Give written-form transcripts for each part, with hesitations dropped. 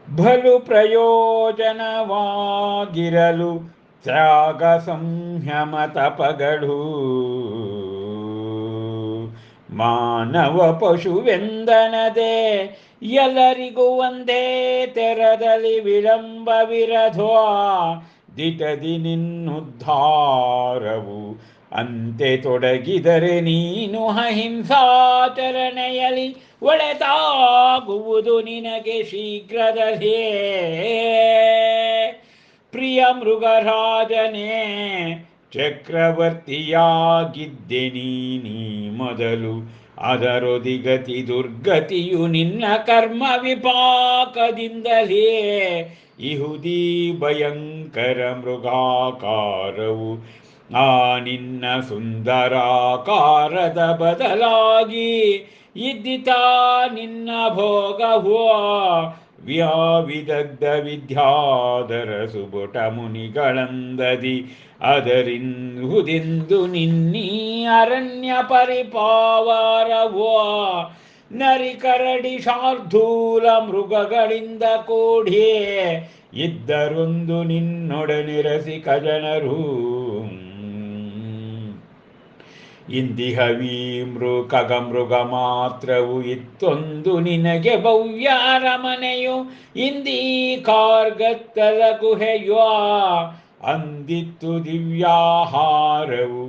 ಬಲು ಪ್ರಯೋಜನವಾಗಿರಲು ತ್ಯಾಗ ಸಂಯಮ ತಪಗಳು ಮಾನವ ಪಶುವೆಂದನದೆ ಎಲ್ಲರಿಗೂ ಒಂದೇ ತೆರದಲ್ಲಿ ವಿಳಂಬವಿರಧೋ ದಿಟದಿ ನಿನ್ನುದ್ಧಾರವು ಅಂತೆ ತೊಡಗಿದರೆ ನೀನು ಅಹಿಂಸಾಚರಣೆಯಲಿ ಒಳೆತಾಗುವುದು ನಿನಗೆ ಶೀಘ್ರದಲ್ಲೇ. ಪ್ರಿಯ ಮೃಗರಾಜನೇ, ಚಕ್ರವರ್ತಿಯಾಗಿದ್ದೆ ನೀ ಮೊದಲು, ಅದರೊದಿಗತಿ ದುರ್ಗತಿಯು ನಿನ್ನ ಕರ್ಮ ವಿಪಾಕದಿಂದಲೇ. ಇಹುದೀ ಭಯಂಕರ ಮೃಗಾಕಾರವು ಆ ನಿನ್ನ ಸುಂದರಾಕಾರದ ಬದಲಾಗಿ ಇದ್ದಿತಾ ನಿನ್ನ ಭೋಗವೋ ವಿದಗ್ಧ ವಿದ್ಯಾಧರ ಸುಬುಟ ಮುನಿಗಳಂದದಿ ಅದರಿಂದುದೆಂದು ನಿನ್ನೀ ಅರಣ್ಯ ಪರಿಪಾವಾರವೋ ನರಿಕರಡಿ ಶಾರ್ಧೂಲ ಮೃಗಗಳಿಂದ ಕೂಡಿ ಇದ್ದರೊಂದು ನಿನ್ನೊಡನಿರಸಿ ಕಜನರು ಇಂದಿಹವೀ ಖಗಮೃಗ ಮಾತ್ರವು ಇತ್ತೊಂದು ನಿನಗೆ ಭವ್ಯ ಅರಮನೆಯು ಇಂದೀ ಕಾರ್ಗತ್ತದ ಗುಹೆಯೋ ಅಂದಿತ್ತು ದಿವ್ಯಾಹಾರವು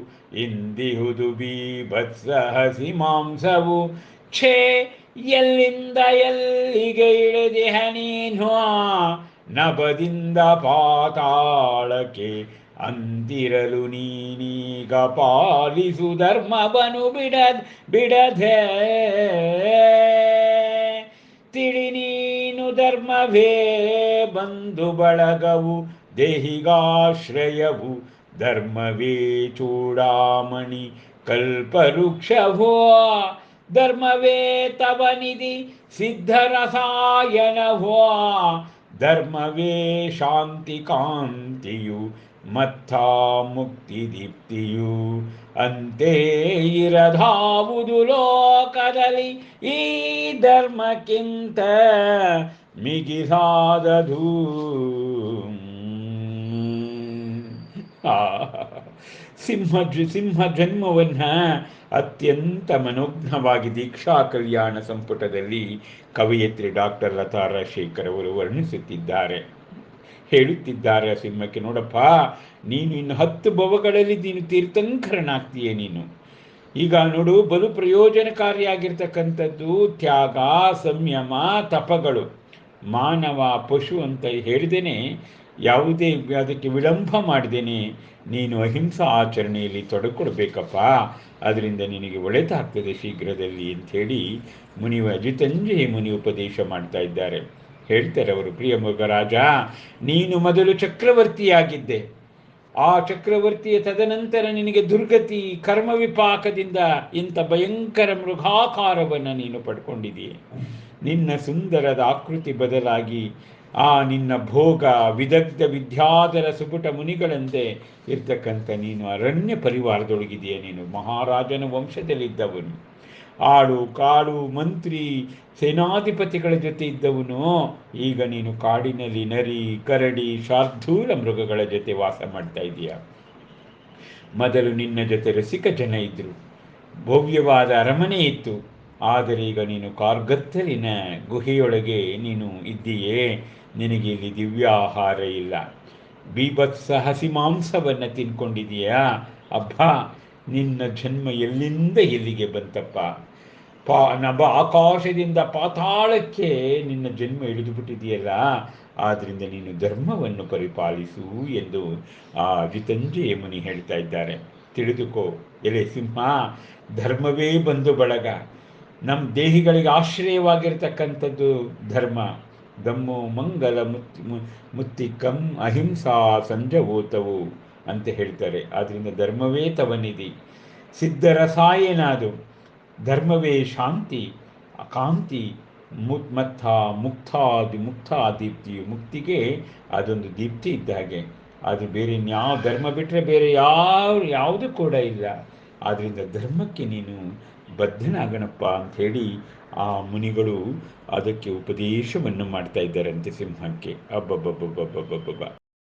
ಇಂದಿಹುದು ಬೀಭತ್ಸ ಹಸಿ ಮಾಂಸವು ಛೇ ಎಲ್ಲಿಂದ ಎಲ್ಲಿಗೆ ಇಳಿದಿಹ ನೀನು ನಭದಿಂದ ಪಾತಾಳಕ್ಕೆ ಅಂದಿರಲು ನೀನೀಗ ಪಾಲಿಸು ಧರ್ಮವನು ಬಿಡದೆ ತಿಳಿ ನೀನು ಧರ್ಮವೇ ಬಂಧು ಬಳಗವು ದೇಹಿಗಾಶ್ರಯವು ಧರ್ಮವೇ ಚೂಡಾಮಣಿ ಕಲ್ಪವೃಕ್ಷವೋ ಧರ್ಮವೇ ತವ ನಿಧಿ ಸಿದ್ಧರಸಾಯನವೋ ಧರ್ಮವೇ ಶಾಂತಿ ಕಾಂತಿಯು ಮತ್ಥಾ ಮುಕ್ತಿ ದೀಪ್ತಿಯು ಅಂತೆ ಇರಧಾವುದು ಲೋಕದಲ್ಲಿ ಈ ಧರ್ಮಕ್ಕಿಂತ ಮಿಗಿಸಾದದು. ಸಿಂಹ ಜನ್ಮವನ್ನ ಅತ್ಯಂತ ಮನೋಜ್ಞವಾಗಿ ದೀಕ್ಷಾ ಕಲ್ಯಾಣ ಸಂಪುಟದಲ್ಲಿ ಕವಯಿತ್ರಿ ಡಾಕ್ಟರ್ ಲತಾ ರಾಜಶೇಖರ್ ಅವರು ವರ್ಣಿಸುತ್ತಿದ್ದಾರೆ. ಹೇಳುತ್ತಿದ್ದಾರೆ ಆ ಸಿಂಹಕ್ಕೆ, ನೋಡಪ್ಪ, ನೀನು ಇನ್ನು 10 ಭವಗಳಲ್ಲಿ ನೀನು ತೀರ್ಥಂಕರನಾಗ್ತೀಯೇ. ನೀನು ಈಗ ನೋಡು, ಬಲು ಪ್ರಯೋಜನಕಾರಿಯಾಗಿರ್ತಕ್ಕಂಥದ್ದು ತ್ಯಾಗ, ಸಂಯಮ, ತಪಗಳು. ಮಾನವ ಪಶು ಅಂತ ಹೇಳಿದೇನೆ, ಯಾವುದೇ ಅದಕ್ಕೆ ವಿಳಂಬ ಮಾಡಿದೇನೆ ನೀನು ಅಹಿಂಸಾ ಆಚರಣೆಯಲ್ಲಿ ತೊಡಕೊಡ್ಬೇಕಪ್ಪ. ಅದರಿಂದ ನಿನಗೆ ಒಳ್ಳೆದಾಗ್ತದೆ ಶೀಘ್ರದಲ್ಲಿ ಅಂಥೇಳಿ ಜಿತಂಜಯ ಮುನಿ ಉಪದೇಶ ಮಾಡ್ತಾ ಇದ್ದಾರೆ. ಹೇಳ್ತಾರೆ ಅವರು, ಪ್ರಿಯ ಮೃಗರಾಜ, ನೀನು ಮೊದಲು ಚಕ್ರವರ್ತಿಯಾಗಿದ್ದೆ. ಆ ಚಕ್ರವರ್ತಿಯ ತದನಂತರ ನಿನಗೆ ದುರ್ಗತಿ ಕರ್ಮ ವಿಪಾಕದಿಂದ ಇಂಥ ಭಯಂಕರ ಮೃಗಾಕಾರವನ್ನು ನೀನು ಪಡ್ಕೊಂಡಿದೀಯ. ನಿನ್ನ ಸುಂದರದ ಆಕೃತಿ ಬದಲಾಗಿ ಆ ನಿನ್ನ ಭೋಗ ವಿದಗ್ಧ ವಿದ್ಯಾಧರ ಸುಪುಟ ಮುನಿಗಳಂತೆ ಇರ್ತಕ್ಕಂಥ ನೀನು ಅರಣ್ಯ ಪರಿವಾರದೊಳಗಿದೆಯಾ. ನೀನು ಮಹಾರಾಜನ ವಂಶದಲ್ಲಿದ್ದವನು, ಆಳು ಕಾಳು ಮಂತ್ರಿ ಸೇನಾಧಿಪತಿಗಳ ಜೊತೆ ಇದ್ದವನು. ಈಗ ನೀನು ಕಾಡಿನಲ್ಲಿ ನರಿ, ಕರಡಿ, ಶಾರ್ಧೂಲ ಮೃಗಗಳ ಜೊತೆ ವಾಸ ಮಾಡ್ತಾ ಇದೀಯ. ಮೊದಲು ನಿನ್ನ ಜೊತೆ ರಸಿಕ ಜನ ಇದ್ರು, ಭವ್ಯವಾದ ಅರಮನೆ ಇತ್ತು. ಆದರೆ ಈಗ ನೀನು ಕಾರ್ಗತ್ತಲಿನ ಗುಹೆಯೊಳಗೆ ನೀನು ಇದ್ದೀಯೇ. ನಿನಗೆ ಇಲ್ಲಿ ದಿವ್ಯಾಹಾರ ಇಲ್ಲ, ಬೀಭತ್ಸ ಹಸಿ ಮಾಂಸವನ್ನು ತಿನ್ಕೊಂಡಿದೀಯಾ. ಅಬ್ಬಾ, ನಿನ್ನ ಜನ್ಮ ಎಲ್ಲಿಂದ ಎಲ್ಲಿಗೆ ಬಂತಪ್ಪ. ಆಕಾಶದಿಂದ ಪಾತಾಳಕ್ಕೆ ನಿನ್ನ ಜನ್ಮ ಇಳಿದು ಬಿಟ್ಟಿದೆಯಲ್ಲ. ಆದ್ದರಿಂದ ನೀನು ಧರ್ಮವನ್ನು ಪರಿಪಾಲಿಸು ಎಂದು ಆ ಜಿತಂಜಯ ಮುನಿ ಹೇಳ್ತಾ ಇದ್ದಾರೆ. ತಿಳಿದುಕೋ ಎಲೆ ಸಿಂಹ, ಧರ್ಮವೇ ಬಂಧು ಬಳಗ. ನಮ್ಮ ದೇಹಿಗಳಿಗೆ ಆಶ್ರಯವಾಗಿರ್ತಕ್ಕಂಥದ್ದು ಧರ್ಮ. ದಮ್ಮೋ ಮಂಗಲ ಮುತ್ತಿಕಂ ಅಹಿಂಸಾ ಸಂಜವೋತವು ಅಂತ ಹೇಳ್ತಾರೆ. ಆದ್ದರಿಂದ ಧರ್ಮವೇ ತವನಿಧಿ, ಸಿದ್ಧರಸಾಯನಾದು. ಧರ್ಮವೇ ಶಾಂತಿ ಕಾಂತಿ ಮುಕ್ತಾದೀಪ್ತಿಯು. ಮುಕ್ತಿಗೆ ಅದೊಂದು ದೀಪ್ತಿ ಇದ್ದ ಹಾಗೆ. ಅದು ಬೇರೆ ಇನ್ಯಾವ ಧರ್ಮ ಬಿಟ್ಟರೆ ಬೇರೆ ಯಾವುದು ಕೂಡ ಇಲ್ಲ. ಆದ್ದರಿಂದ ಧರ್ಮಕ್ಕೆ ನೀನು ಬದ್ಧನಾಗಣಪ್ಪ ಅಂಥೇಳಿ ಆ ಮುನಿಗಳು ಅದಕ್ಕೆ ಉಪದೇಶವನ್ನು ಮಾಡ್ತಾ ಇದ್ದಾರಂತೆ ಸಿಂಹಕ್ಕೆ. ಅಬ್ಬಬ್ಬಬ್ಬಬ್ಬಬ್ಬಬ್ಬಬ್ಬ.